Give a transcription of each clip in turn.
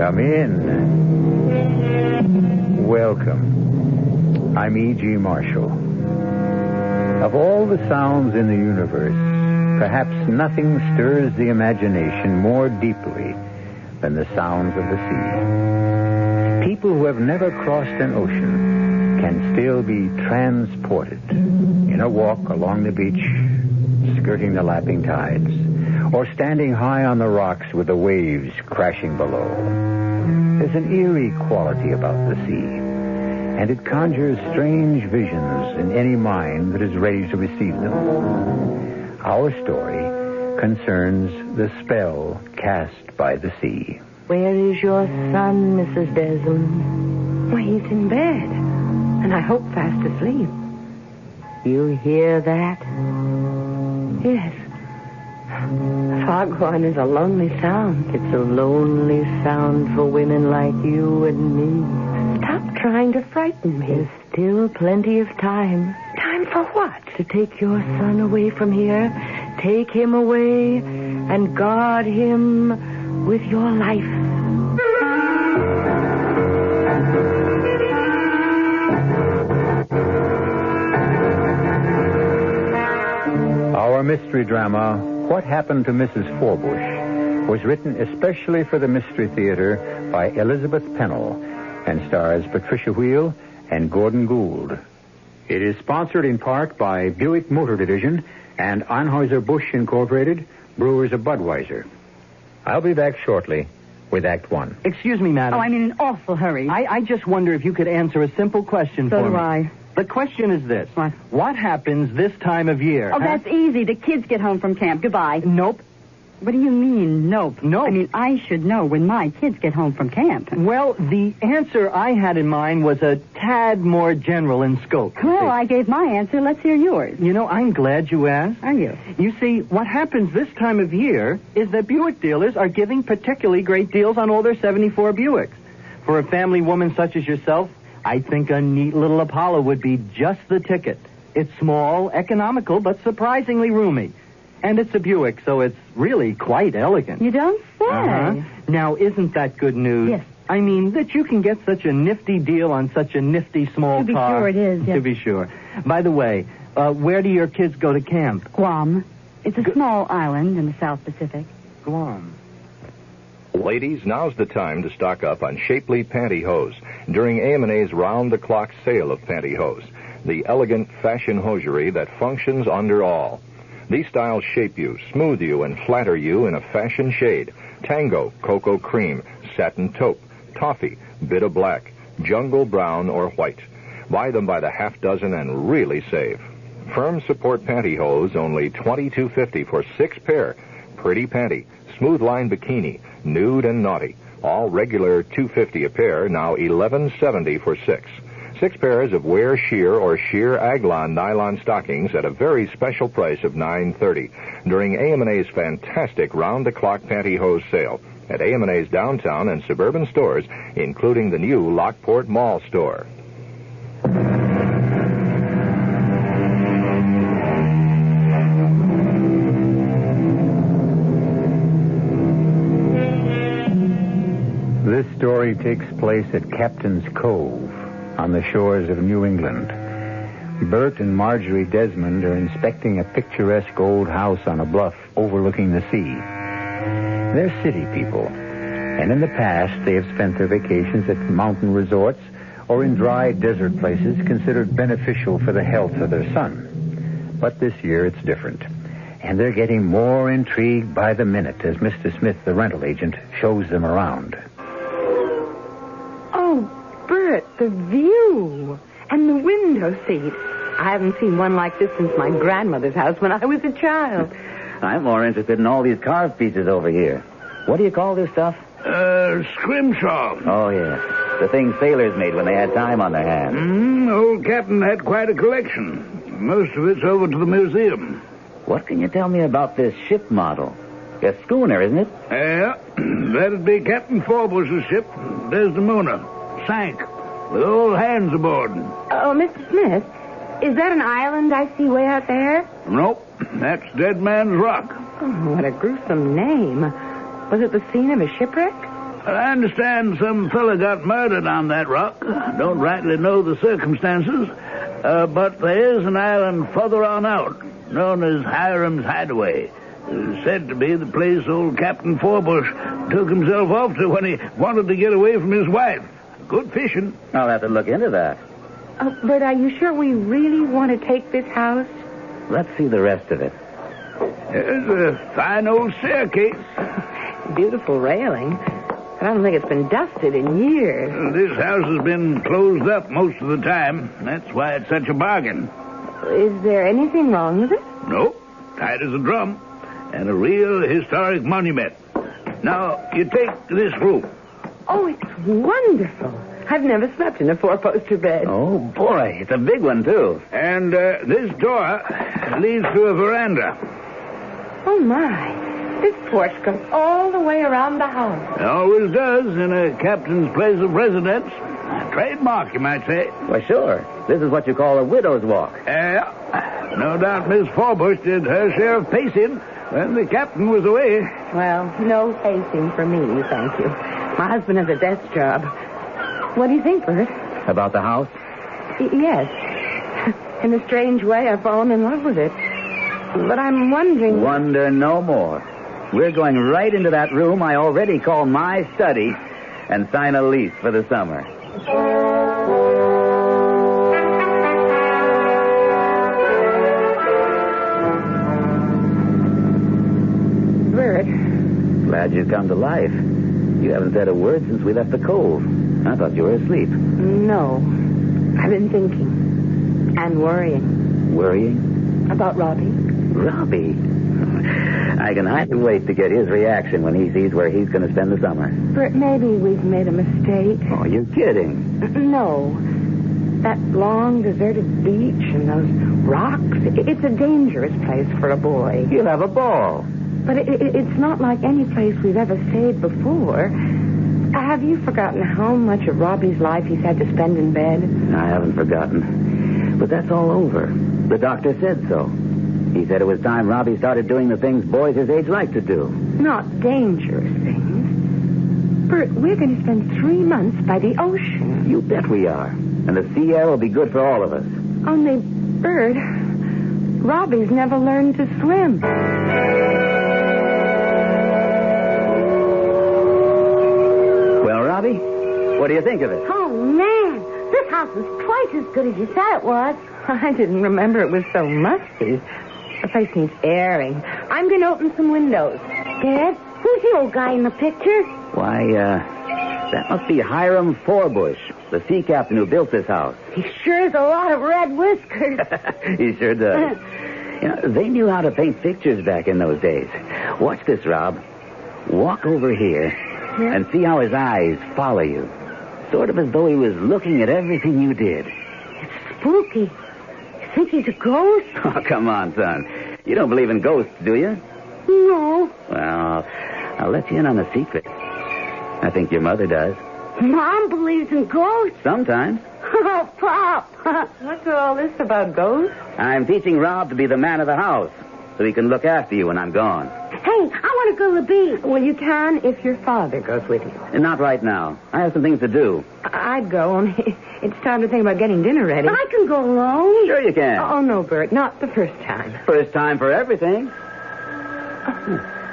Come in. Welcome. I'm E.G. Marshall. Of all the sounds in the universe, perhaps nothing stirs the imagination more deeply than the sounds of the sea. People who have never crossed an ocean can still be transported in a walk along the beach, skirting the lapping tides, or standing high on the rocks with the waves crashing below. There's an eerie quality about the sea, and it conjures strange visions in any mind that is ready to receive them. Our story concerns the spell cast by the sea. Where is your son, Mrs. Desmond? Why, he's in bed, and I hope fast asleep. You hear that? Yes. Foghorn is a lonely sound. It's a lonely sound for women like you and me. Stop trying to frighten me. There's still plenty of time. Time for what? To take your son away from here. Take him away and guard him with your life. Our mystery drama, What Happened to Mrs. Forbush, was written especially for the Mystery Theater by Elizabeth Pennell and stars Patricia Wheel and Gordon Gould. It is sponsored in part by Buick Motor Division and Anheuser-Busch Incorporated, brewers of Budweiser. I'll be back shortly with Act One. Excuse me, madam. Oh, I'm in an awful hurry. I just wonder if you could answer a simple question for me. So do I. The question is this. What? What happens this time of year? Oh, that's easy. The kids get home from camp. Goodbye. Nope. What do you mean, nope? Nope. I mean, I should know when my kids get home from camp. Well, the answer I had in mind was a tad more general in scope. Well, I gave my answer. Let's hear yours. You know, I'm glad you asked. Are you? You see, what happens this time of year is that Buick dealers are giving particularly great deals on all their 74 Buicks. For a family woman such as yourself, I think a neat little Apollo would be just the ticket. It's small, economical, but surprisingly roomy. And it's a Buick, so it's really quite elegant. You don't say. Uh-huh. Now, isn't that good news? Yes. I mean, that you can get such a nifty deal on such a nifty small car. To be sure it is, yes. To be sure. By the way, where do your kids go to camp? Guam. It's a small island in the South Pacific. Guam. Ladies, now's the time to stock up on shapely pantyhose during AM&A's round-the-clock sale of pantyhose, the elegant fashion hosiery that functions under all. These styles shape you, smooth you, and flatter you in a fashion shade. Tango, cocoa cream, satin taupe, toffee, bit of black, jungle brown, or white. Buy them by the half dozen and really save. Firm support pantyhose, only $22.50 for 6 pair. Pretty panty, smooth line bikini, nude and naughty. All regular $2.50 a pair, now $11.70 for 6. 6 pairs of wear sheer or sheer Aglon nylon stockings at a very special price of $9.30 during AM&A's fantastic round-the-clock pantyhose sale at AM&A's downtown and suburban stores, including the new Lockport Mall store. This story takes place at Captain's Cove on the shores of New England. Bert and Marjorie Desmond are inspecting a picturesque old house on a bluff overlooking the sea. They're city people, and in the past they have spent their vacations at mountain resorts or in dry desert places considered beneficial for the health of their son. But this year it's different, and they're getting more intrigued by the minute as Mr. Smith, the rental agent, shows them around. Bert, the view and the window seat. I haven't seen one like this since my grandmother's house when I was a child. I'm more interested in all these carved pieces over here. What do you call this stuff? Scrimshaw. Oh, yes. The things sailors made when they had time on their hands. Old Captain had quite a collection. Most of it's over to the museum. What can you tell me about this ship model? A schooner, isn't it? Yeah, that'd be Captain Forbush's ship, Desdemona. Sank, with all hands aboard. Oh, Mr. Smith, is that an island I see way out there? Nope, that's Dead Man's Rock. Oh, what a gruesome name. Was it the scene of a shipwreck? I understand some fella got murdered on that rock. Don't rightly know the circumstances. But there is an island further on out, known as Hiram's Hideaway. Said to be the place old Captain Forbush took himself off to when he wanted to get away from his wife. Good fishing. I'll have to look into that. Bert, are you sure we really want to take this house? Let's see the rest of it. There's a fine old staircase. Beautiful railing. I don't think it's been dusted in years. This house has been closed up most of the time. That's why it's such a bargain. Is there anything wrong with it? Nope. Tight as a drum. And a real historic monument. Now, you take this room. Oh, it's wonderful. I've never slept in a four-poster bed. Oh, boy. It's a big one, too. And this door leads to a veranda. Oh, my. This porch goes all the way around the house. It always does in a captain's place of residence. A trademark, you might say. Well, sure. This is what you call a widow's walk. No doubt Miss Forbush did her share of pacing when the captain was away. Well, no pacing for me, thank you. My husband has a desk job. What do you think, Bert? About the house? Yes. In a strange way, I've fallen in love with it. But I'm wondering... Wonder no more. We're going right into that room I already call my study and sign a lease for the summer. Bert. Glad you've come to life. You haven't said a word since we left the cove. I thought you were asleep. No. I've been thinking and worrying. Worrying? About Robbie. Robbie? I can hardly wait to get his reaction when he sees where he's going to spend the summer. Bert, maybe we've made a mistake. Oh, you're kidding. No. That long, deserted beach and those rocks, it's a dangerous place for a boy. You'll have a ball. But it's not like any place we've ever stayed before. Have you forgotten how much of Robbie's life he's had to spend in bed? I haven't forgotten. But that's all over. The doctor said so. He said it was time Robbie started doing the things boys his age like to do. Not dangerous things. Bert, we're going to spend 3 months by the ocean. You bet we are. And the sea air will be good for all of us. Only, Bert, Robbie's never learned to swim. Well, Robbie, what do you think of it? Oh, man. This house is twice as good as you said it was. I didn't remember it was so musty. The place needs airing. I'm going to open some windows. Dad, who's the old guy in the picture? Why, that must be Hiram Forbush, the sea captain who built this house. He sure has a lot of red whiskers. He sure does. You know, they knew how to paint pictures back in those days. Watch this, Rob. Walk over here and see how his eyes follow you. Sort of as though he was looking at everything you did. It's spooky. You think he's a ghost? Oh, come on, son. You don't believe in ghosts, do you? No. Well, I'll let you in on a secret. I think your mother does. Mom believes in ghosts. Sometimes. Oh, Pop. What's all this about ghosts? I'm teaching Rob to be the man of the house so he can look after you when I'm gone. Hey, I want to go to the beach. Well, you can if your father goes with you. And not right now. I have some things to do. I'd go, only it's time to think about getting dinner ready. I can go alone. Sure you can. Oh, no, Bert, not the first time. First time for everything.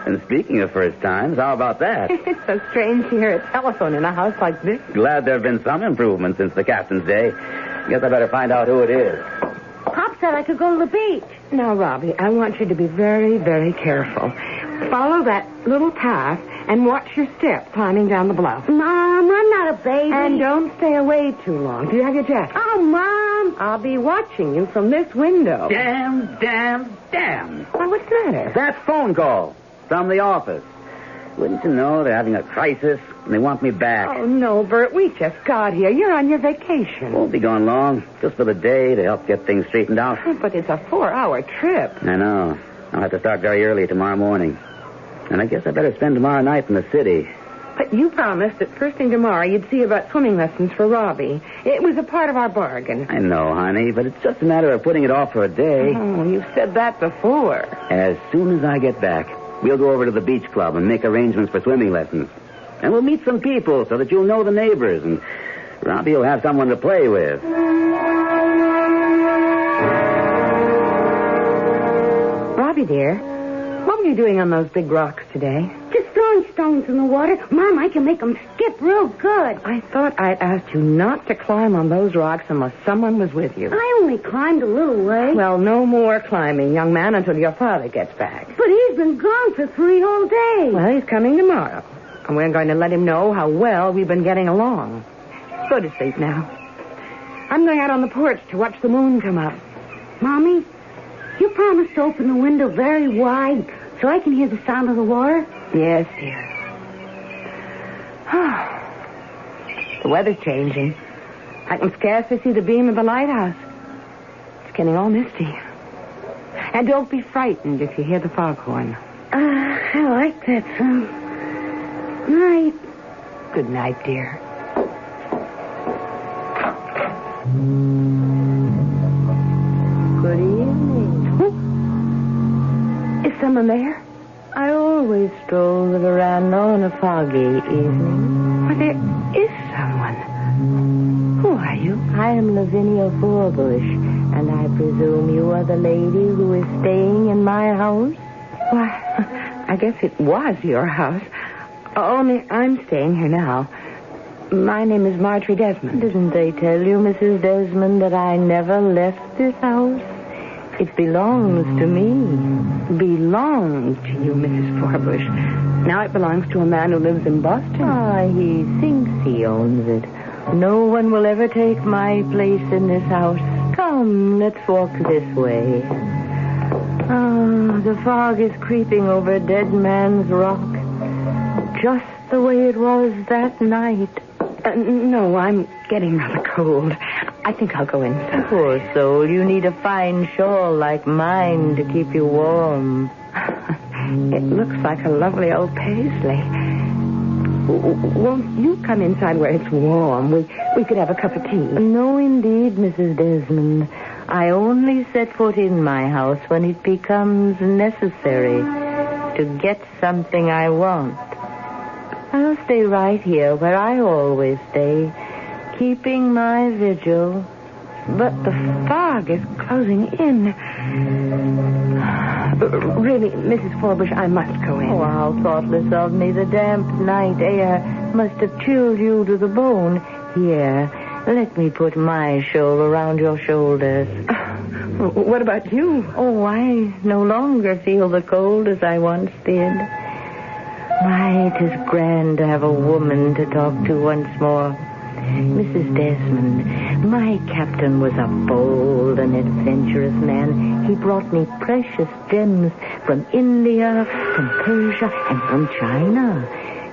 And speaking of first times, how about that? It's so strange to hear a telephone in a house like this. Glad there have been some improvements since the captain's day. Guess I better find out who it is. Pop said I could go to the beach. Now, Robbie, I want you to be very, very careful. Follow that little path and watch your step climbing down the bluff. Mom, I'm not a baby. And don't stay away too long. Do you have your jacket? Oh, Mom. I'll be watching you from this window. Damn. Why, what's the matter? That phone call from the office. Wouldn't you know they're having a crisis and they want me back? Oh, no, Bert, we just got here. You're on your vacation. Won't be gone long. Just for the day to help get things straightened out. But it's a 4-hour trip. I know. I'll have to start very early tomorrow morning. And I guess I better spend tomorrow night in the city. But you promised that first thing tomorrow you'd see about swimming lessons for Robbie. It was a part of our bargain. I know, honey, but it's just a matter of putting it off for a day. Oh, you've said that before. As soon as I get back, we'll go over to the beach club and make arrangements for swimming lessons. And we'll meet some people so that you'll know the neighbors, and Robbie will have someone to play with. Robbie, dear, what were you doing on those big rocks today? Just throwing stones in the water. Mom, I can make them skip real good. I thought I'd asked you not to climb on those rocks unless someone was with you. I only climbed a little way. Well, no more climbing, young man, until your father gets back. But he's been gone for 3 whole days. Well, he's coming tomorrow. And we're going to let him know how well we've been getting along. Go to sleep now. I'm going out on the porch to watch the moon come up. Mommy, you promised to open the window very wide so I can hear the sound of the water? Yes, dear. The weather's changing. I can scarcely see the beam of the lighthouse. It's getting all misty. And don't be frightened if you hear the foghorn. I like that sound. Night. Good night, dear. Good evening. Is someone there? I always stroll the veranda on a foggy evening. But there is someone. Who are you? I am Lavinia Forbush, and I presume you are the lady who is staying in my house? Why, I guess it was your house. Only I'm staying here now. My name is Marjorie Desmond. Didn't they tell you, Mrs. Desmond, that I never left this house? It belongs to me. Belongs to you, Mrs. Forbush. Now it belongs to a man who lives in Boston. Ah, he thinks he owns it. No one will ever take my place in this house. Come, let's walk this way. Ah, the fog is creeping over Dead Man's Rock. Just the way it was that night. No, I'm getting rather cold. I think I'll go inside. Poor soul, you need a fine shawl like mine to keep you warm. It looks like a lovely old paisley. Won't you come inside where it's warm? We could have a cup of tea. No, indeed, Mrs. Desmond. I only set foot in my house when it becomes necessary to get something I want. I'll stay right here where I always stay, keeping my vigil. But the fog is closing in. Really, Mrs. Forbush, I must go in. Oh, how thoughtless of me. The damp night air must have chilled you to the bone. Here, let me put my shawl around your shoulders. What about you? Oh, I no longer feel the cold as I once did. My, it is grand to have a woman to talk to once more. Mrs. Desmond, my captain was a bold and adventurous man. He brought me precious gems from India, from Persia, and from China.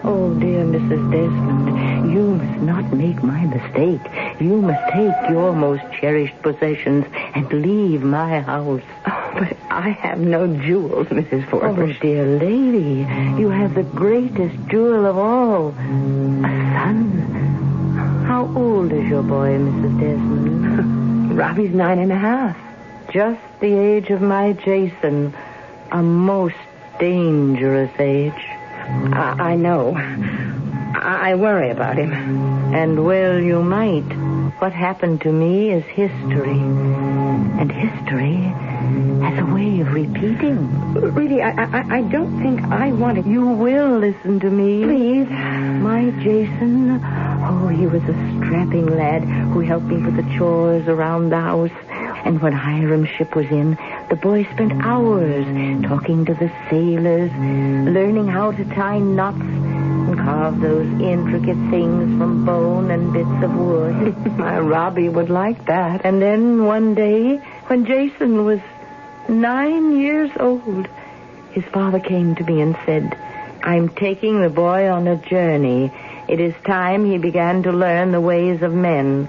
Oh, dear Mrs. Desmond, you must not make my mistake. You must take your most cherished possessions and leave my house. Oh, but I have no jewels, Mrs. Forbush. Oh, dear lady, you have the greatest jewel of all, a son. How old is your boy, Mrs. Desmond? Robbie's 9.5. Just the age of my Jason. A most dangerous age. I know. I worry about him. And well, you might. What happened to me is history. And history has a way of repeating. Really, I don't think I want to... You will listen to me. Please. My Jason... Oh, he was a strapping lad who helped me with the chores around the house. And when Hiram's ship was in, the boy spent hours talking to the sailors, learning how to tie knots and carve those intricate things from bone and bits of wood. My Robbie would like that. And then one day, when Jason was 9 years old, his father came to me and said, I'm taking the boy on a journey. It is time he began to learn the ways of men.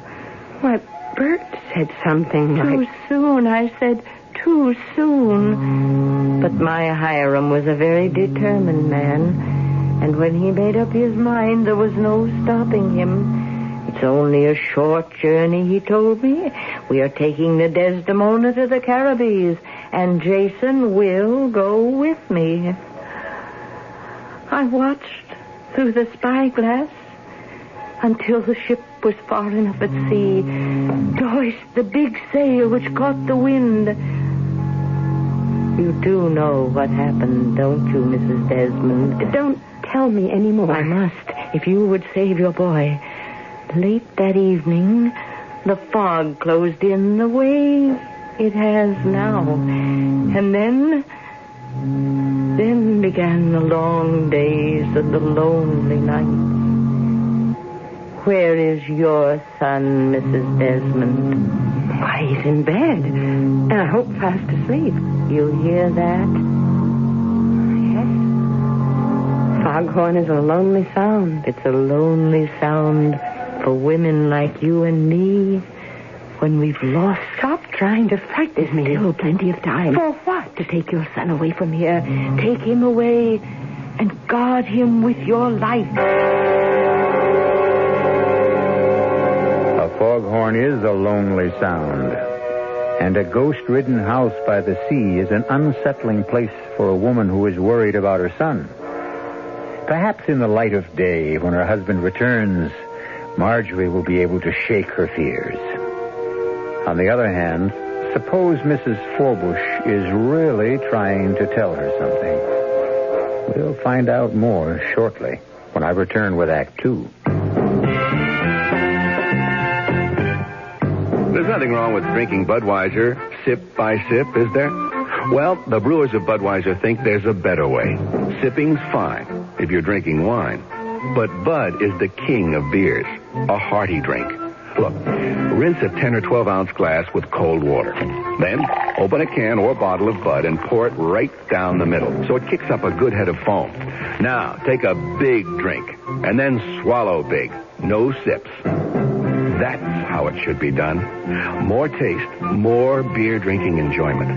Why, Bert said something like... Too soon, I said, too soon. But my Hiram was a very determined man. And when he made up his mind, there was no stopping him. It's only a short journey, he told me. We are taking the Desdemona to the Caribbees, and Jason will go with me. I watched through the spyglass until the ship was far enough at sea to hoist the big sail which caught the wind. You do know what happened, don't you, Mrs. Desmond? Don't tell me any more. I must, if you would save your boy. Late that evening, the fog closed in the way it has now. And then began the long days and the lonely nights. Where is your son, Mrs. Desmond? Why, he's in bed. And I hope fast asleep. You hear that? Yes. Foghorn is a lonely sound. It's a lonely sound for women like you and me when we've lost. Stop trying to frighten me. Still plenty of time. For what? To take your son away from here. Take him away and guard him with your life. A foghorn is a lonely sound. And a ghost-ridden house by the sea is an unsettling place for a woman who is worried about her son. Perhaps in the light of day, when her husband returns, Marjorie will be able to shake her fears. On the other hand, suppose Mrs. Forbush is really trying to tell her something. We'll find out more shortly when I return with Act 2. There's nothing wrong with drinking Budweiser sip by sip, is there? Well, the brewers of Budweiser think there's a better way. Sipping's fine if you're drinking wine. But Bud is the king of beers, a hearty drink. Look, rinse a 10 or 12-ounce glass with cold water. Then open a can or bottle of Bud and pour it right down the middle so it kicks up a good head of foam. Now, take a big drink and then swallow big. No sips. That's how it should be done. More taste, more beer drinking enjoyment.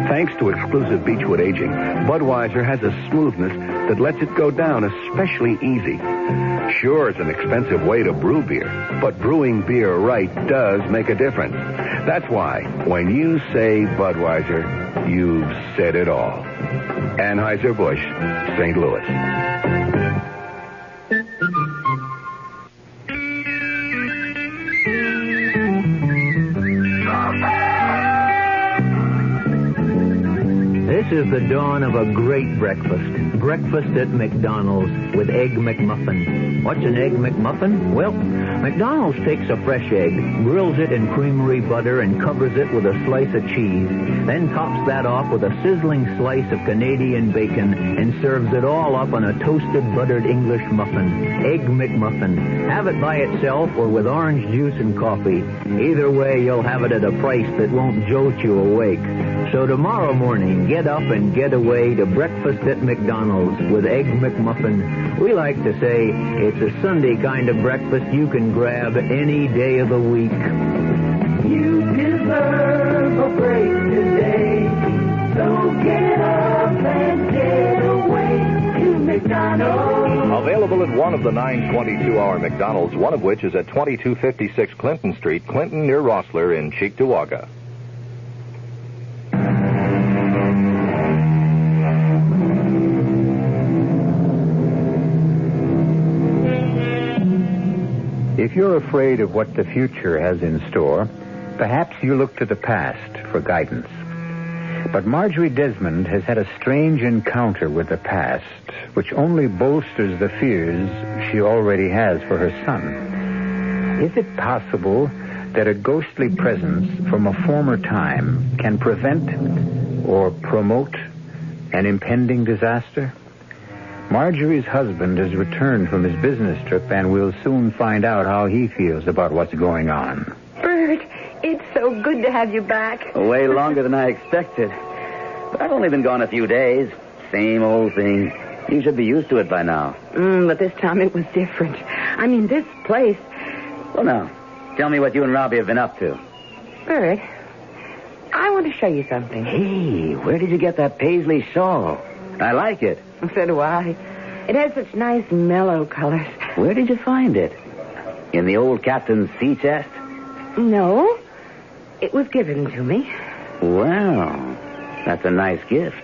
Thanks to exclusive Beechwood aging, Budweiser has a smoothness that lets it go down especially easy. Sure, it's an expensive way to brew beer, but brewing beer right does make a difference. That's why, when you say Budweiser, you've said it all. Anheuser-Busch, St. Louis. This is the dawn of a great breakfast. Breakfast at McDonald's with Egg McMuffin. What's an Egg McMuffin? Well, McDonald's takes a fresh egg, grills it in creamery butter, and covers it with a slice of cheese. Then tops that off with a sizzling slice of Canadian bacon and serves it all up on a toasted buttered English muffin. Egg McMuffin. Have it by itself or with orange juice and coffee. Either way, you'll have it at a price that won't jolt you awake. So tomorrow morning, get up and get away to breakfast at McDonald's with Egg McMuffin. We like to say it's a Sunday kind of breakfast you can grab any day of the week. You deserve a break today, so get up and get away to McDonald's. Available at one of the 922-hour McDonald's, one of which is at 2256 Clinton Street, Clinton, near Rossler in Cheektowaga. If you're afraid of what the future has in store, perhaps you look to the past for guidance. But Marjorie Desmond has had a strange encounter with the past, which only bolsters the fears she already has for her son. Is it possible that a ghostly presence from a former time can prevent or promote an impending disaster? Marjorie's husband has returned from his business trip, and we'll soon find out how he feels about what's going on. Bert, it's so good to have you back. Way longer than I expected. But I've only been gone a few days. Same old thing. You should be used to it by now. But this time it was different. I mean, this place... Well, now, tell me what you and Robbie have been up to. Bert, I want to show you something. Hey, where did you get that paisley shawl? I like it. So do I. It has such nice mellow colors. Where did you find it? In the old captain's sea chest? No. It was given to me. Well, that's a nice gift.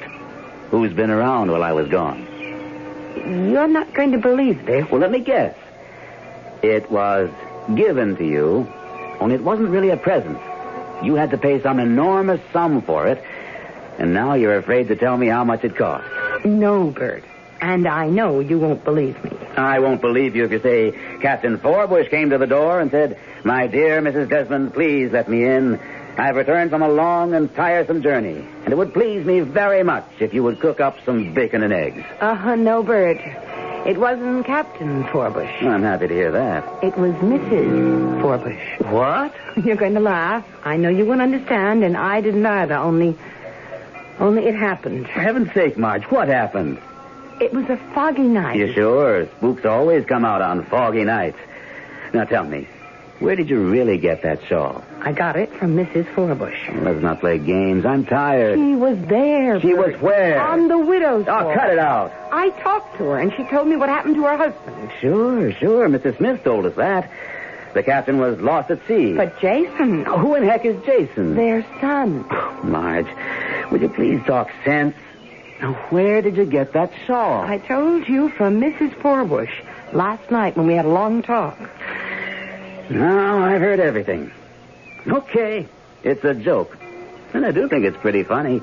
Who's been around while I was gone? You're not going to believe this. Well, let me guess. It was given to you, only it wasn't really a present. You had to pay some enormous sum for it, and now you're afraid to tell me how much it cost. No, Bert. And I know you won't believe me. I won't believe you if you say Captain Forbush came to the door and said, "My dear Mrs. Desmond, please let me in. I've returned from a long and tiresome journey, and it would please me very much if you would cook up some bacon and eggs." No, Bert. It wasn't Captain Forbush. I'm happy to hear that. It was Mrs. Forbush. What? You're going to laugh. I know you won't understand, and I didn't either, only it happened. For heaven's sake, Marge, what happened? It was a foggy night. You sure? Spooks always come out on foggy nights. Now tell me, where did you really get that shawl? I got it from Mrs. Forbush. Let's not play games. I'm tired. She was there. She was where? On the widow's Oh, hall. cut it out. I talked to her, and she told me what happened to her husband. Sure. Mrs. Smith told us that. The captain was lost at sea. But Jason... Who in heck is Jason? Their son. Marge, would you please talk sense? Now, where did you get that shawl? I told you from Mrs. Forbush last night when we had a long talk. Now, I've heard everything. Okay, it's a joke. And I do think it's pretty funny.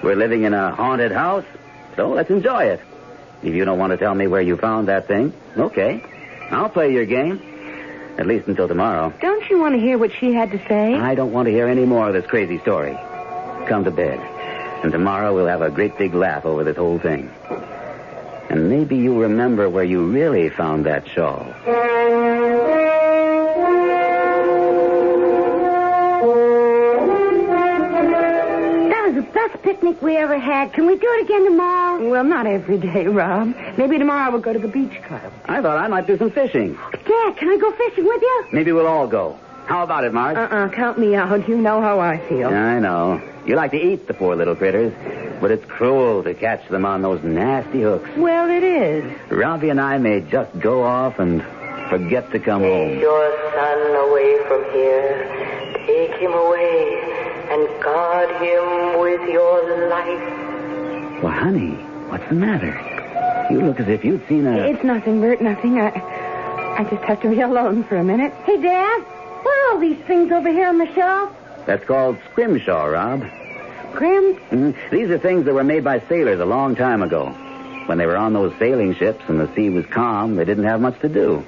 We're living in a haunted house, so let's enjoy it. If you don't want to tell me where you found that thing, okay. I'll play your game. At least until tomorrow. Don't you want to hear what she had to say? I don't want to hear any more of this crazy story. Come to bed. And tomorrow we'll have a great big laugh over this whole thing. And maybe you'll remember where you really found that shawl. That was the best picnic we ever had. Can we do it again tomorrow? Well, not every day, Rob. Maybe tomorrow we'll go to the beach club. I thought I might do some fishing. Dad, can I go fishing with you? Maybe we'll all go. How about it, Marge? Count me out. You know how I feel. I know. You like to eat the poor little critters, but it's cruel to catch them on those nasty hooks. Well, it is. Robbie and I may just go off and forget to come home. Take your son away from here. Take him away and guard him with your life. Well, honey, what's the matter? You look as if you'd seen a... It's nothing, Bert, nothing. I just have to be alone for a minute. Hey, Dad, what are all these things over here on the shelf? That's called scrimshaw, Rob. Grim? Mm-hmm. These are things that were made by sailors a long time ago. When they were on those sailing ships and the sea was calm, they didn't have much to do.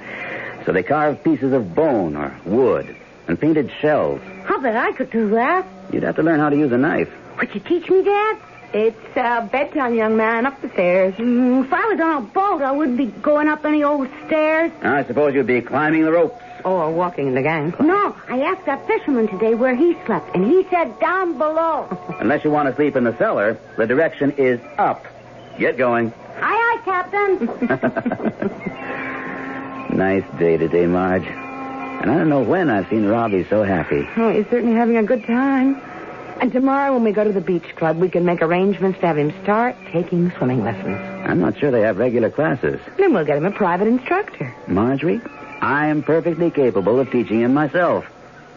So they carved pieces of bone or wood and painted shells. I bet I could do that. You'd have to learn how to use a knife. Would you teach me, Dad? It's bedtime, young man. Up the stairs. If I was on a boat, I wouldn't be going up any old stairs. I suppose you'd be climbing the ropes. Or walking in the gang. No, I asked that fisherman today where he slept, and he said down below. Unless you want to sleep in the cellar, the direction is up. Get going. Aye, Captain. Nice day today, Marge. And I don't know when I've seen Robbie so happy. Oh, he's certainly having a good time. And tomorrow when we go to the beach club, we can make arrangements to have him start taking swimming lessons. I'm not sure they have regular classes. Then we'll get him a private instructor. Marjorie, I am perfectly capable of teaching him myself.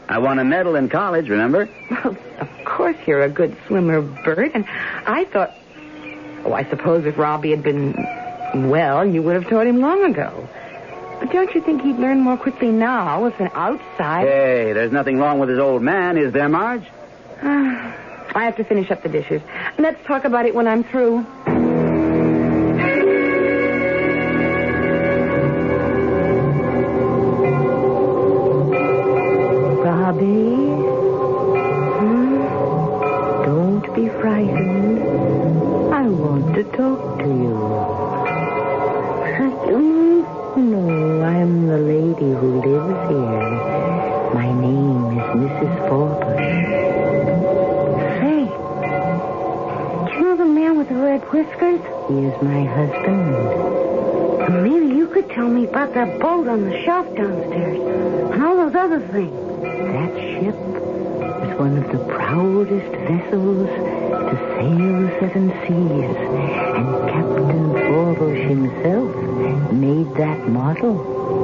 I won a medal in college, remember? Well, of course you're a good swimmer, Bert. And I thought... Oh, I suppose if Robbie had been well, you would have taught him long ago. But don't you think he'd learn more quickly now with an outside... Hey, there's nothing wrong with his old man, is there, Marge? I have to finish up the dishes. Let's talk about it when I'm through. Robbie? Don't be frightened. I want to talk to you. No, I'm the lady who lives here. My name is Mrs. Forbush. Say, do you know the man with the red whiskers? He is my husband. Maybe you could tell me about that boat on the shelf downstairs and all those other things. That ship is one of the proudest vessels to sail seven seas, and Captain Forbush himself made that model.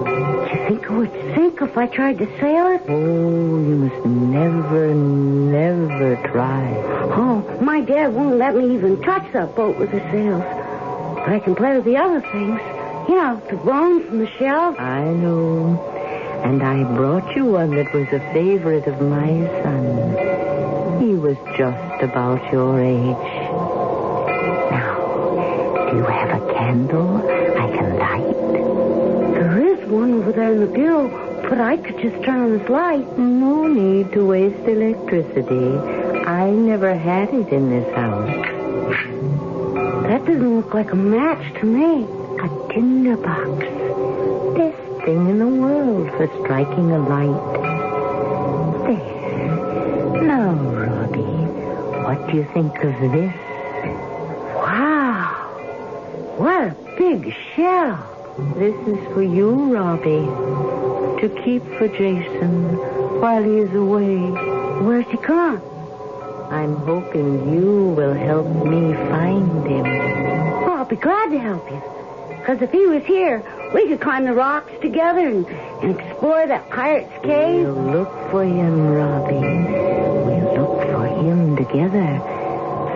Do you think it would sink if I tried to sail it? Oh, you must never, never try. Oh, my dad won't let me even touch that boat with the sails. But I can play with the other things. You know, the bones from the shelf. I know. And I brought you one that was a favorite of my son. He was just about your age. Now, do you have a candle I can light? There is one over there in the bureau, but I could just turn on this light. No need to waste electricity. I never had it in this house. That doesn't look like a match to me. A tinder box. Best thing in the world for striking a light. There. Now, Robbie, what do you think of this? Wow. What a big shell. This is for you, Robbie. To keep for Jason while he is away. Where's he gone? I'm hoping you will help me find him. Oh, I'll be glad to help you. Because if he was here, we could climb the rocks together and explore that pirate's cave. We'll look for him, Robbie. We'll look for him together.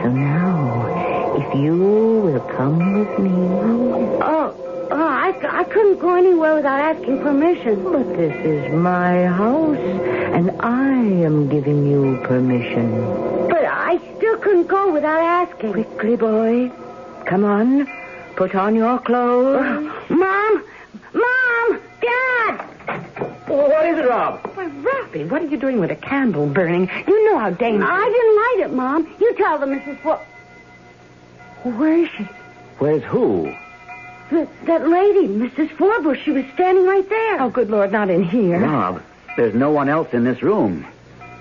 So now, if you will come with me. I couldn't go anywhere without asking permission. But this is my house, and I am giving you permission. But I still couldn't go without asking. Quickly, boy. Come on. Put on your clothes. Mom! Dad! What is it, Rob? Why, Robbie, what are you doing with a candle burning? You know how dangerous. I didn't light it, Mom. You tell them, Mrs. Where is she? Where's who? That lady, Mrs. Forbush. She was standing right there. Oh, good Lord, not in here. Rob, there's no one else in this room.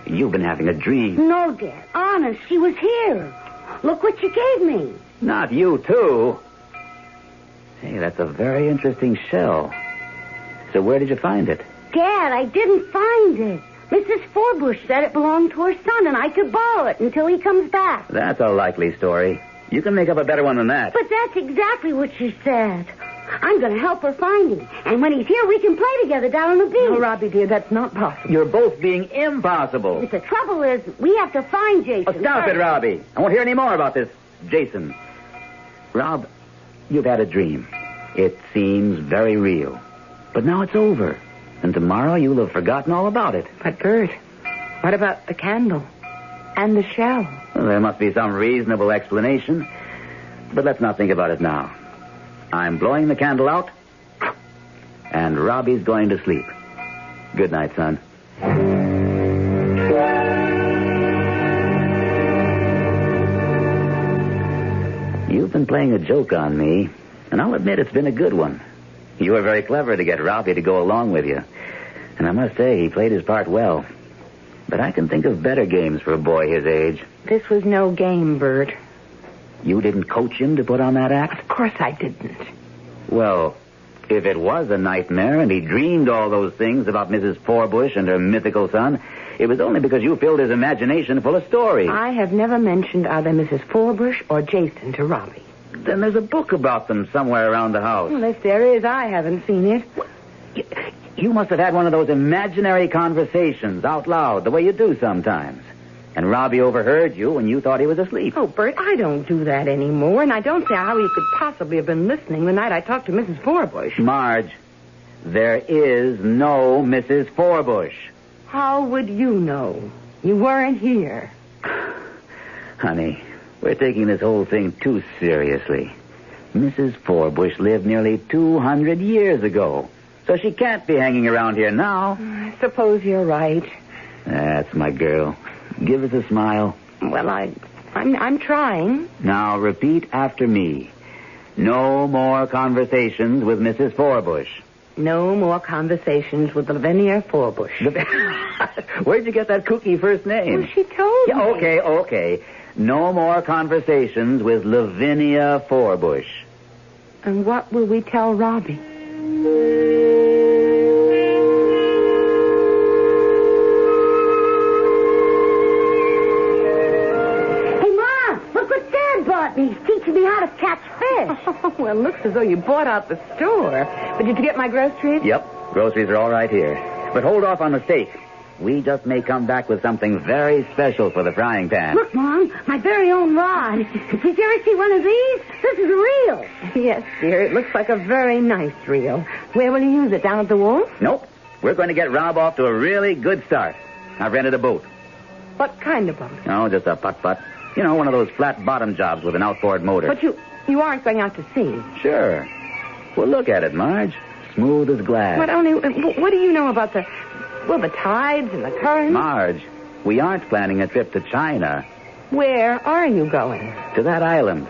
You've been having a dream. No, Dad. Honest, she was here. Look what she gave me. Not you, too. Hey, that's a very interesting shell. So where did you find it? Dad, I didn't find it. Mrs. Forbush said it belonged to her son, and I could borrow it until he comes back. That's a likely story. You can make up a better one than that. But that's exactly what she said. I'm going to help her find him. And when he's here, we can play together down on the beach. No, Robbie, dear, that's not possible. You're both being impossible. But the trouble is, we have to find Jason. Oh, stop it, Robbie. I won't hear any more about this Jason. Rob, you've had a dream. It seems very real. But now it's over. And tomorrow you'll have forgotten all about it. But, Bert, what about the candle and the shell? Well, there must be some reasonable explanation. But let's not think about it now. I'm blowing the candle out, and Robbie's going to sleep. Good night, son. You've been playing a joke on me, and I'll admit it's been a good one. You were very clever to get Robbie to go along with you. And I must say, he played his part well. But I can think of better games for a boy his age. This was no game, Bert. You didn't coach him to put on that act? Of course I didn't. Well, if it was a nightmare and he dreamed all those things about Mrs. Forbush and her mythical son, it was only because you filled his imagination full of stories. I have never mentioned either Mrs. Forbush or Jason to Robbie. Then there's a book about them somewhere around the house. Well, if there is, I haven't seen it. You must have had one of those imaginary conversations out loud, the way you do sometimes. And Robbie overheard you when you thought he was asleep. Oh, Bert, I don't do that anymore, and I don't see how he could possibly have been listening the night I talked to Mrs. Forbush. Marge, there is no Mrs. Forbush. How would you know? You weren't here. Honey, we're taking this whole thing too seriously. Mrs. Forbush lived nearly 200 years ago, so she can't be hanging around here now. I suppose you're right. That's my girl. Give us a smile. Well, I'm trying. Now, repeat after me. No more conversations with Mrs. Forbush. No more conversations with Lavinia Forbush. Where'd you get that kooky first name? Well, she told me. Okay. No more conversations with Lavinia Forbush. And what will we tell Robbie? He's teaching me how to catch fish. Well, it looks as though you bought out the store. But did you get my groceries? Yep. Groceries are all right here. But hold off on the steak. We just may come back with something very special for the frying pan. Look, Mom, my very own rod. Did you ever see one of these? This is real. Yes, dear. It looks like a very nice reel. Where will you use it? Down at the wharf? Nope. We're going to get Rob off to a really good start. I've rented a boat. What kind of boat? Oh, just a putt-putt. You know, one of those flat-bottom jobs with an outboard motor. But you aren't going out to sea. Sure. Well, look at it, Marge. Smooth as glass. What do you know about the tides and the currents? Marge, we aren't planning a trip to China. Where are you going? To that island.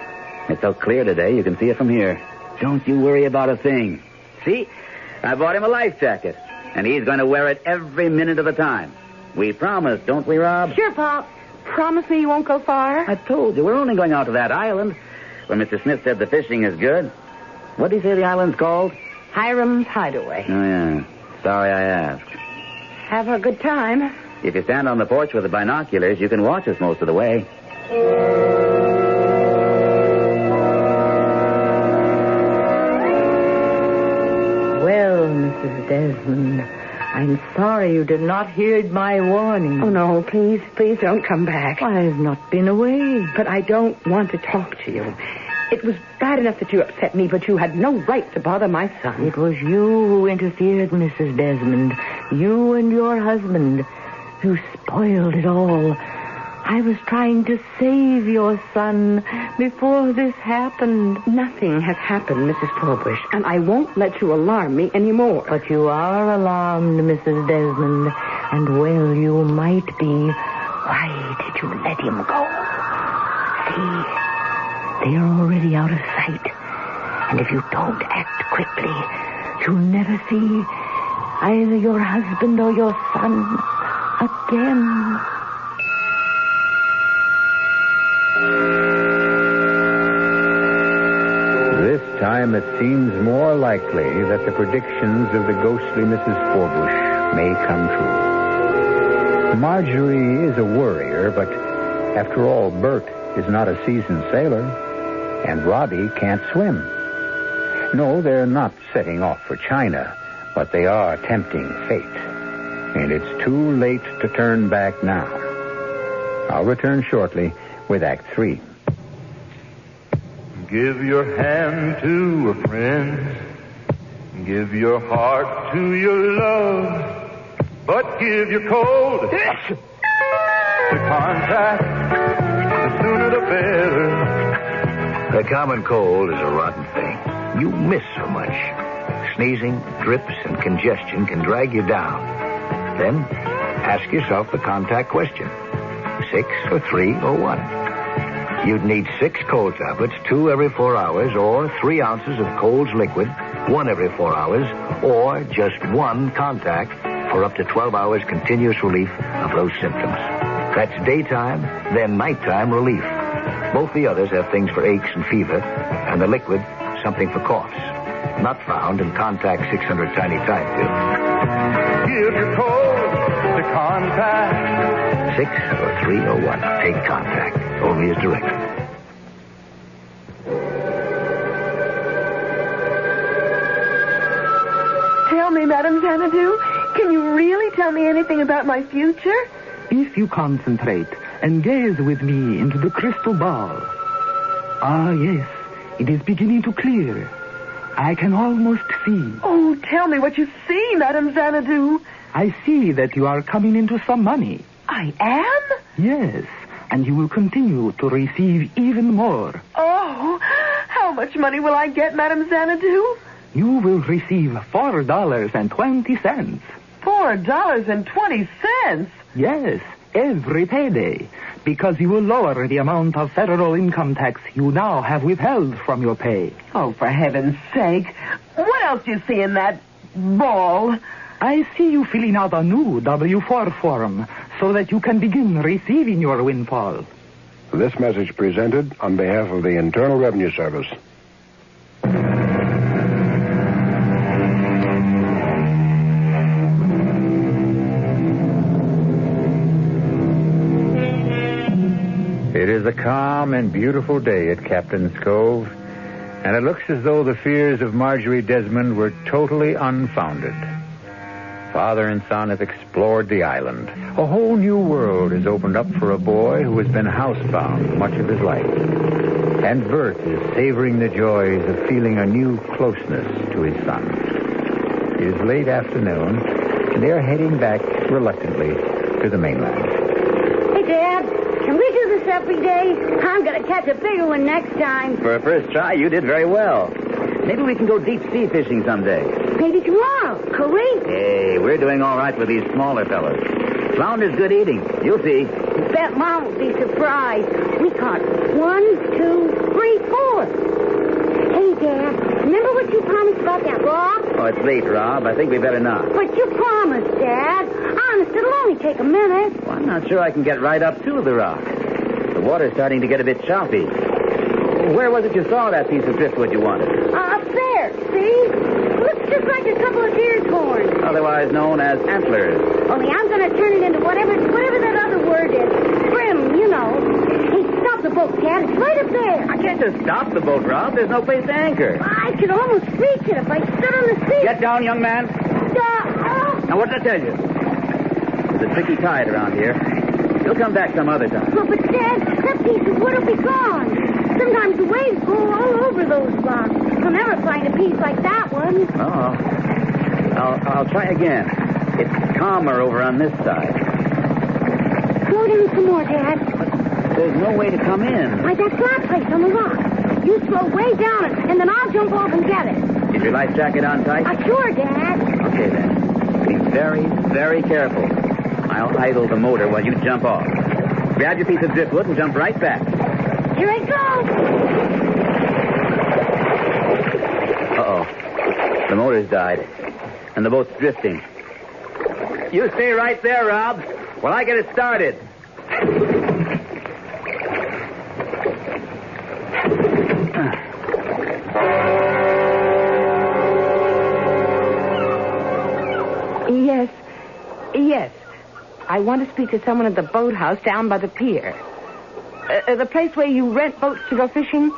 It's so clear today you can see it from here. Don't you worry about a thing. See? I bought him a life jacket, and he's going to wear it every minute of the time. We promise, don't we, Rob? Sure, Pop. Promise me you won't go far? I told you, we're only going out to that island where Mr. Smith said the fishing is good. What did he say the island's called? Hiram's Hideaway. Oh, yeah. Sorry I asked. Have a good time. If you stand on the porch with the binoculars, you can watch us most of the way. Well, Mrs. Desmond, I'm sorry you did not hear my warning. Oh, no, please don't come back. I've not been away. But I don't want to talk to you. It was bad enough that you upset me, but you had no right to bother my son. It was you who interfered, Mrs. Desmond. You and your husband. You spoiled it all. I was trying to save your son before this happened. Nothing has happened, Mrs. Forbush, and I won't let you alarm me anymore. But you are alarmed, Mrs. Desmond, and well, you might be. Why did you let him go? See? They are already out of sight. And if you don't act quickly, you'll never see either your husband or your son again. This time it seems more likely that the predictions of the ghostly Mrs. Forbush may come true. Marjorie is a worrier, but after all, Bert is not a seasoned sailor. And Robbie can't swim. No, they're not setting off for China, but they are tempting fate. And it's too late to turn back now. I'll return shortly with Act 3. Give your hand to a friend. Give your heart to your love. But give your cold to contact. The sooner the better. The common cold is a rotten thing. You miss so much. Sneezing, drips, and congestion can drag you down. Then, ask yourself the contact question. 6 or 3 or 1? You'd need 6 cold tablets, 2 every 4 hours, or 3 ounces of Cold's liquid, 1 every 4 hours, or just 1 contact for up to 12 hours continuous relief of those symptoms. That's daytime, then nighttime relief. Both the others have things for aches and fever, and the liquid, something for coughs. Not found in Contact 600 Tiny Time Pills. Give your cold to contact. 6 or 3 or 1. Take Contact. Only as directed. Tell me, Madame Xanadu, can you really tell me anything about my future? If you concentrate and gaze with me into the crystal ball. Ah, yes, it is beginning to clear. I can almost see. Oh, tell me what you see, Madame Xanadu. I see that you are coming into some money. I am? Yes, and you will continue to receive even more. Oh, how much money will I get, Madame Xanadu? You will receive $4.20. $4.20? Yes, every payday, because you will lower the amount of federal income tax you now have withheld from your pay. Oh, for heaven's sake. What else do you see in that ball? I see you filling out a new W-4 form so that you can begin receiving your windfall. This message presented on behalf of the Internal Revenue Service. It is a calm and beautiful day at Captain's Cove, and it looks as though the fears of Marjorie Desmond were totally unfounded. Father and son have explored the island. A whole new world has opened up for a boy who has been housebound much of his life. And Bert is savoring the joys of feeling a new closeness to his son. It is late afternoon, and they are heading back reluctantly to the mainland. Hey, Dad, can we do this every day? I'm going to catch a bigger one next time. For a first try, you did very well. Maybe we can go deep sea fishing someday. Maybe tomorrow. Corinne? Hey, we're doing all right with these smaller fellas. Flounder's good eating. You'll see. Bet Mom will be surprised. We caught 1, 2, 3, 4. Hey, Dad, remember what you promised about that rock? Oh, it's late, Rob. I think we better not. But you promised, Dad. Honest, it'll only take a minute. Well, I'm not sure I can get right up to the rock. The water's starting to get a bit choppy. Where was it you saw that piece of driftwood you wanted? Up there, see? Looks just like a couple of deer's horns. Otherwise known as antlers. Only I'm going to turn it into whatever that other word is. Brim, you know. Hey, stop the boat, Dad. It's right up there. I can't just stop the boat, Rob. There's no place to anchor. I could almost reach it if I stood on the seat. Get down, young man. Now, what did I tell you? There's a tricky tide around here. You'll come back some other time. Oh, but, Dad, that piece of wood will be gone. Sometimes the waves go all over those rocks. You'll never find a piece like that one. Oh. I'll try again. It's calmer over on this side. Slow down some more, Dad. There's no way to come in. Like that flat place on the rock. You slow way down, and then I'll jump off and get it. Is your life jacket on tight? Sure, Dad. Okay, then. Be very, very careful. I'll idle the motor while you jump off. Grab your piece of driftwood and jump right back. Here I go. Uh-oh. The motor's died, and the boat's drifting. You stay right there, Rob, while I get it started. Yes. I want to speak to someone at the boathouse down by the pier. The place where you rent boats to go fishing?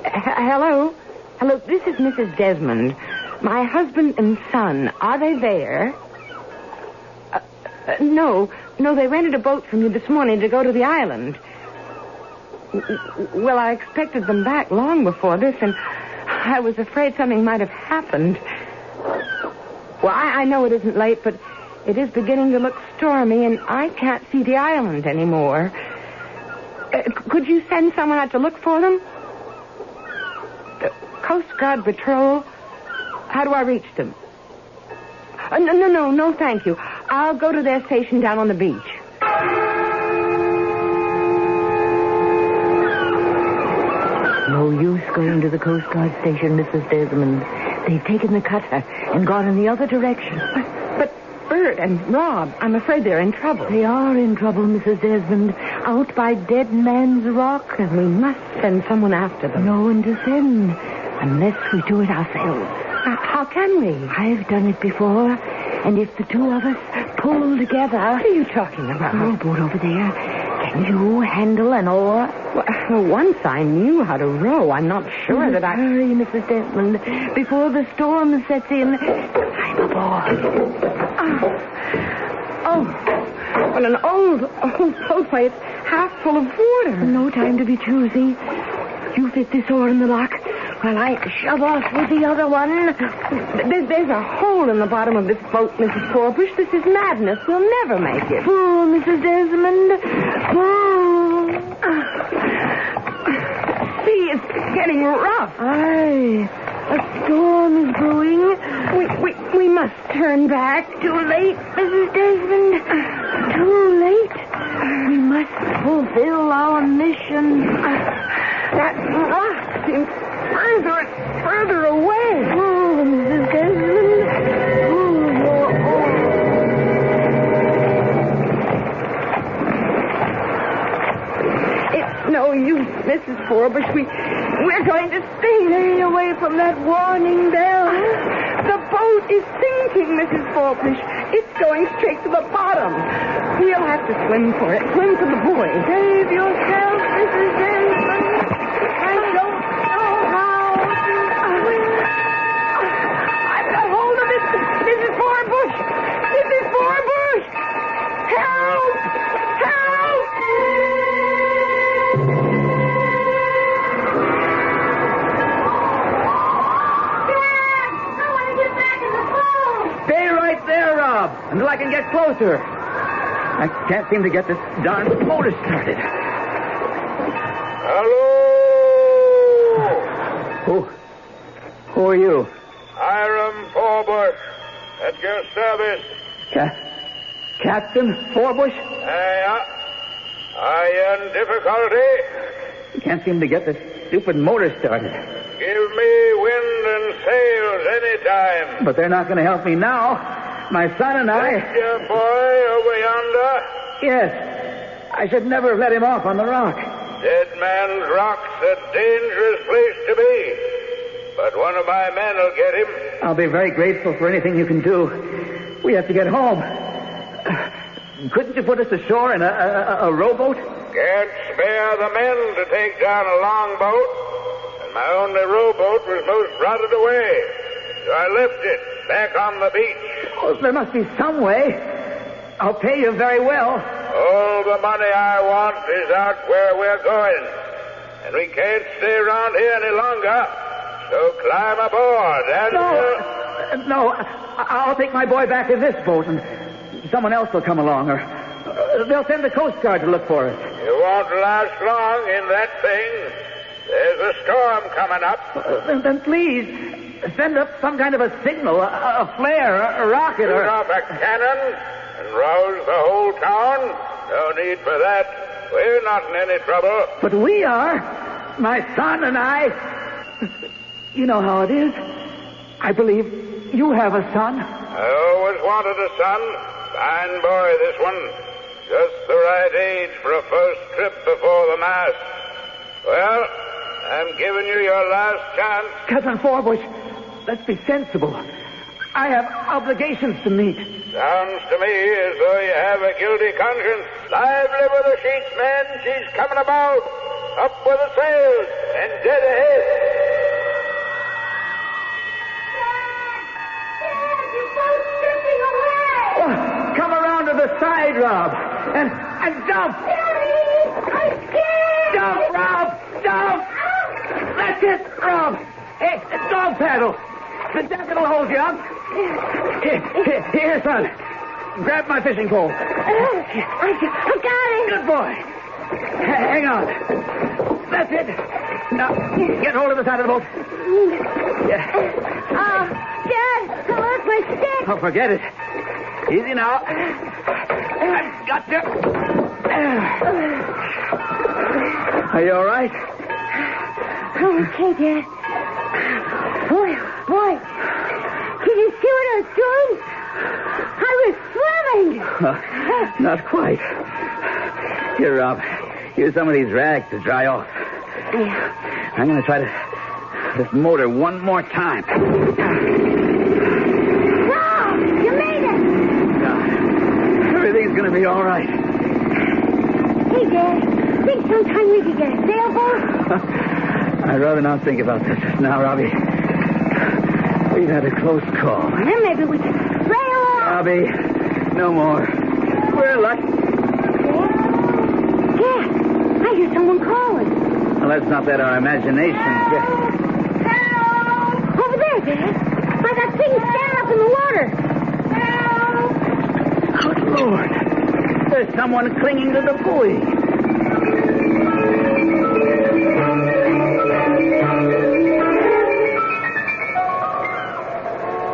Hello? Hello, this is Mrs. Desmond. My husband and son, are they there? No, they rented a boat from you this morning to go to the island. Well, I expected them back long before this, and I was afraid something might have happened. Well, I know it isn't late, but it is beginning to look stormy, and I can't see the island anymore. Could you send someone out to look for them? Coast Guard Patrol? How do I reach them? No, thank you. I'll go to their station down on the beach. No use going to the Coast Guard station, Mrs. Desmond. They've taken the cutter and gone in the other direction. But Bert and Rob, I'm afraid they're in trouble. They are in trouble, Mrs. Desmond. Out by Dead Man's Rock. And we must send someone after them. No one to send, unless we do it ourselves. How can we? I've done it before, and if the two of us pull together... What are you talking about? The rowboat over there. Can you handle an oar? Well, once I knew how to row, I'm not sure that I... Hurry, Mrs. Desmond. Before the storm sets in, I'm aboard. Well, an old boatway. It's half full of water. No time to be choosy. You fit this oar in the lock while I shove off with the other one. There's a hole in the bottom of this boat, Mrs. Forbush. This is madness. We'll never make it. Pull, Mrs. Desmond. Pull. See, it's getting rough. Aye. A storm is brewing. We must turn back. Too late, Mrs. Desmond. Too late. We must fulfill our mission. That rock seems further and further away. Oh, Mrs. Desmond. Oh, your oar. It's no use, Mrs. Forbush. We're going to stay away from that warning bell. The boat is sinking, Mrs. Forbush. It's going straight to the bottom. We'll have to swim for it. Swim for the boy. Save yourself, Mrs. Desmond. I don't know how to swim. I've got hold of it. I can get closer. I can't seem to get this darn motor started. Hello? Who are you? Hiram Forbush, at your service. Captain Forbush? Yeah. Are you in difficulty? I can't seem to get this stupid motor started. Give me wind and sails any time. But they're not going to help me now. My son and I... That's your boy over yonder? Yes. I should never have let him off on the rock. Dead Man's Rock's a dangerous place to be. But one of my men will get him. I'll be very grateful for anything you can do. We have to get home. Couldn't you put us ashore in a rowboat? Can't spare the men to take down a longboat. And my only rowboat was most rotted away. So I left it back on the beach. Oh, there must be some way. I'll pay you very well. All the money I want is out where we're going. And we can't stay around here any longer. So climb aboard and... No, I'll take my boy back in this boat, and someone else will come along, or they'll send the Coast Guard to look for us. You won't last long in that thing. There's a storm coming up. Then please, send up some kind of a signal, a flare, a rocket, Shoot off a cannon and rouse the whole town. No need for that. We're not in any trouble. But we are. My son and I... You know how it is. I believe you have a son. I always wanted a son. Fine boy, this one. Just the right age for a first trip before the mast. Well, I'm giving you your last chance. Cousin Forbush, let's be sensible. I have obligations to meet. Sounds to me as though you have a guilty conscience. Lively with the sheets, men. She's coming about. Up with the sails and dead ahead. Come around to the side, Rob, and jump. Jump, Rob, jump. That's it, Rob. Hey, dog paddle. The jacket will hold you up. Here, son. Grab my fishing pole. I got it. Good boy. Hang on. That's it. Now, get hold of the side of the boat. Dad, where's my stick? Oh, forget it. Easy now. I've got you. Are you all right? Oh, okay, Dad. Boy. Can you see what I was doing? I was swimming. Not quite. Here, Rob. Here's some of these rags to dry off. Yeah. I'm going to try this motor one more time. Rob, you made it. Everything's going to be all right. Hey, Dad. Think sometime we could get a sailboat? I'd rather not think about this just now, Robbie. We've had a close call. Well, then maybe we could sail off. Robbie, no more. We're lucky. Dad, I hear someone calling. Well, let's not let our imaginations get... Help! Over there, Dad. By that thing standing up in the water. Help! Good Lord. There's someone clinging to the buoy.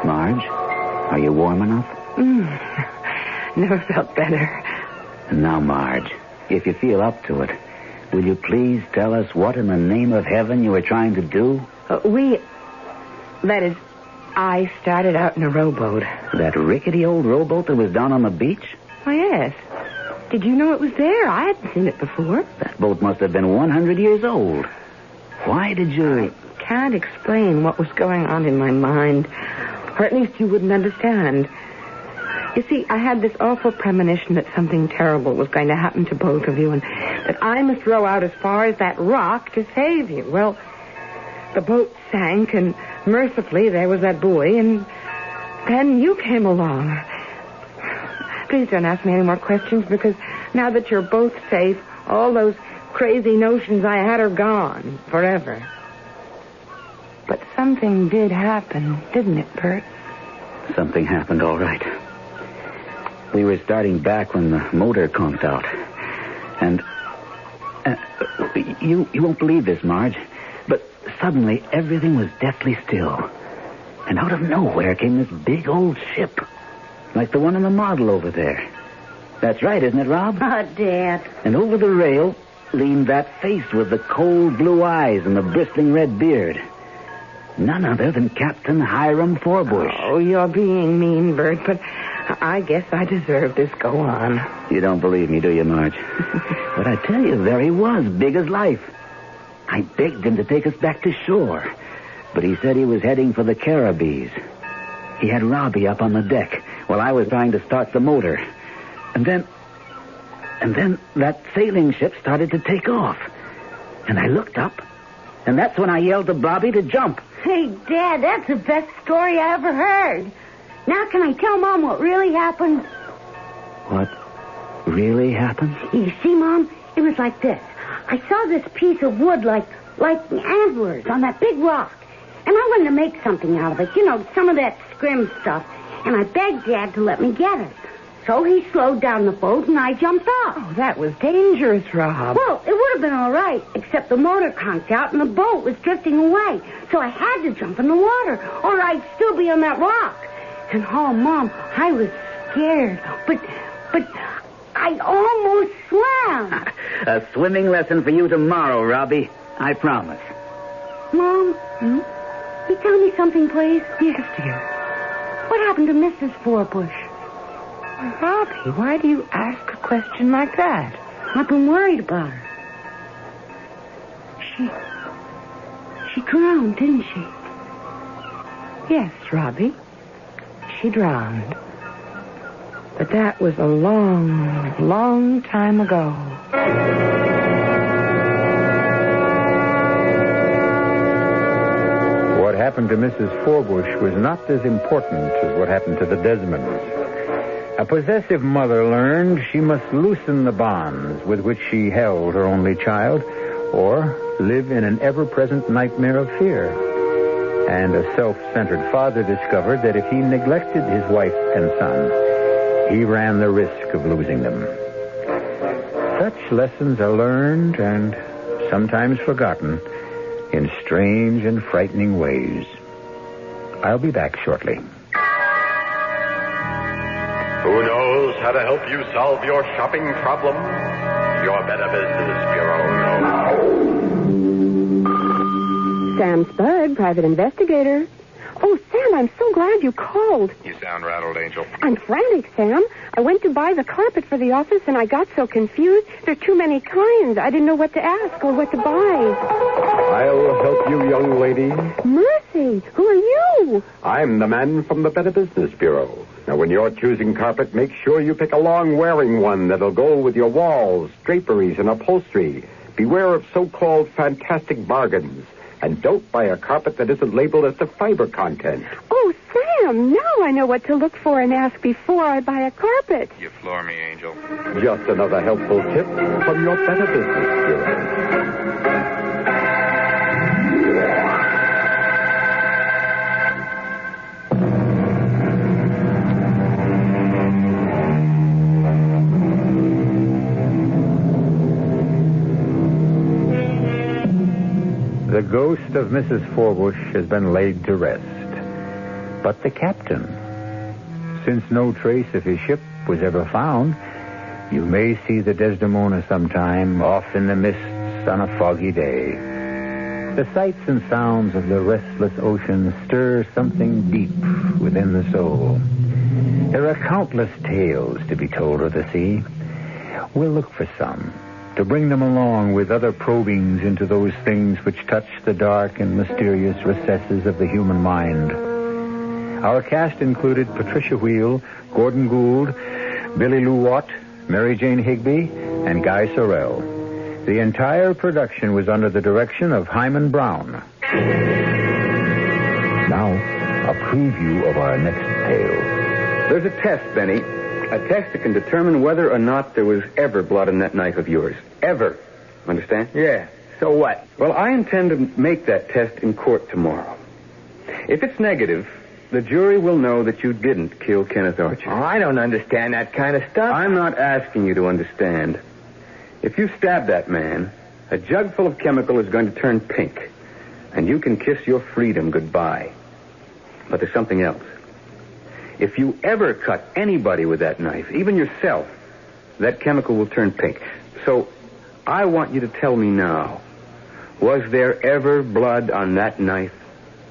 Marge, are you warm enough? Never felt better. Now, Marge, if you feel up to it, will you please tell us what in the name of heaven you were trying to do? I started out in a rowboat. That rickety old rowboat that was down on the beach? Oh, yes. Did you know it was there? I hadn't seen it before. That boat must have been 100 years old. Why did you... I can't explain what was going on in my mind. Or at least you wouldn't understand. You see, I had this awful premonition that something terrible was going to happen to both of you and that I must row out as far as that rock to save you. Well, the boat sank and mercifully there was that buoy and then you came along. Please don't ask me any more questions because now that you're both safe, all those crazy notions I had are gone forever. But something did happen, didn't it, Bert? Something happened, all right. We were starting back when the motor conked out. And you won't believe this, Marge, but suddenly everything was deathly still. And out of nowhere came this big old ship, like the one in the model over there. That's right, isn't it, Rob? Oh, Dad. And over the rail leaned that face with the cold blue eyes and the bristling red beard. None other than Captain Hiram Forbush. Oh, you're being mean, Bert, but I guess I deserve this. Go on. You don't believe me, do you, Marge? But I tell you, there he was, big as life. I begged him to take us back to shore, but he said he was heading for the Caribbees. He had Robbie up on the deck while I was trying to start the motor. And then that sailing ship started to take off. And I looked up, and that's when I yelled to Bobby to jump. Hey, Dad, that's the best story I ever heard. Now can I tell Mom what really happened? What really happened? You see, Mom, it was like this. I saw this piece of wood like antlers on that big rock. And I wanted to make something out of it. You know, some of that scrim stuff. And I begged Dad to let me get it. So he slowed down the boat and I jumped off. Oh, that was dangerous, Rob. Well, it would have been all right, except the motor conked out and the boat was drifting away. So I had to jump in the water, or I'd still be on that rock. And, oh, Mom, I was scared. But I almost swam. A swimming lesson for you tomorrow, Robbie. I promise. Mom, will you tell me something, please? Yes, dear. What happened to Mrs. Forbush? Robbie, why do you ask a question like that? I've been worried about her. She drowned, didn't she? Yes, Robbie. She drowned. But that was a long, long time ago. What happened to Mrs. Forbush was not as important as what happened to the Desmonds. A possessive mother learned she must loosen the bonds with which she held her only child, or live in an ever-present nightmare of fear. And a self-centered father discovered that if he neglected his wife and son, he ran the risk of losing them. Such lessons are learned and sometimes forgotten in strange and frightening ways. I'll be back shortly. Who knows how to help you solve your shopping problem? Your Better Business Bureau knows. Sam Spud, private investigator. Oh, Sam, I'm so glad you called. You sound rattled, Angel. I'm frantic, Sam. I went to buy the carpet for the office, and I got so confused. There are too many kinds. I didn't know what to ask or what to buy. I'll help you, young lady. Mercy, who are you? I'm the man from the Better Business Bureau. Now, when you're choosing carpet, make sure you pick a long-wearing one that'll go with your walls, draperies, and upholstery. Beware of so-called fantastic bargains. And don't buy a carpet that isn't labeled as to fiber content. Oh, Sam, now I know what to look for and ask before I buy a carpet. You floor me, Angel. Just another helpful tip from your Better Business Bureau. The ghost of Mrs. Forbush has been laid to rest. But the captain, since no trace of his ship was ever found, you may see the Desdemona sometime off in the mists on a foggy day. The sights and sounds of the restless ocean stir something deep within the soul. There are countless tales to be told of the sea. We'll look for some, to bring them along with other probings into those things which touch the dark and mysterious recesses of the human mind. Our cast included Patricia Wheel, Gordon Gould, Billy Lou Watt, Mary Jane Higby, and Guy Sorrell. The entire production was under the direction of Hyman Brown. Now, a preview of our next tale. There's a test, Benny. A test that can determine whether or not there was ever blood in that knife of yours. Ever. Understand? Yeah. So what? Well, I intend to make that test in court tomorrow. If it's negative, The jury will know that you didn't kill Kenneth Archer. Oh, I don't understand that kind of stuff. I'm not asking you to understand. If you stab that man, a jug full of chemical is going to turn pink, and you can kiss your freedom goodbye. But there's something else. If you ever cut anybody with that knife, even yourself, that chemical will turn pink. So I want you to tell me now, was there ever blood on that knife?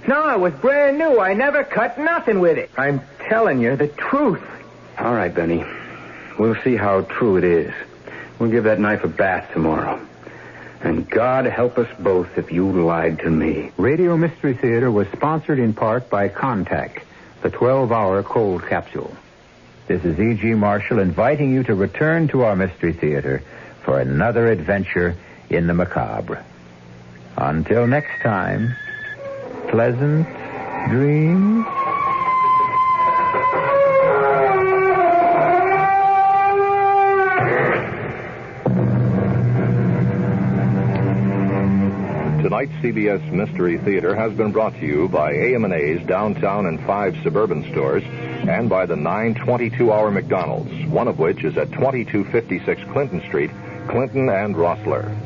No, it was brand new. I never cut nothing with it. I'm telling you the truth. All right, Benny. We'll see how true it is. We'll give that knife a bath tomorrow. And God help us both if you lied to me. Radio Mystery Theater was sponsored in part by Contact, the 12-hour cold capsule. This is E.G. Marshall inviting you to return to our Mystery Theater for another adventure in the macabre. Until next time, pleasant dreams. Tonight's CBS Mystery Theater has been brought to you by AM&A's downtown and 5 suburban stores and by the 9 22-hour McDonald's, one of which is at 2256 Clinton Street, Clinton and Rossler.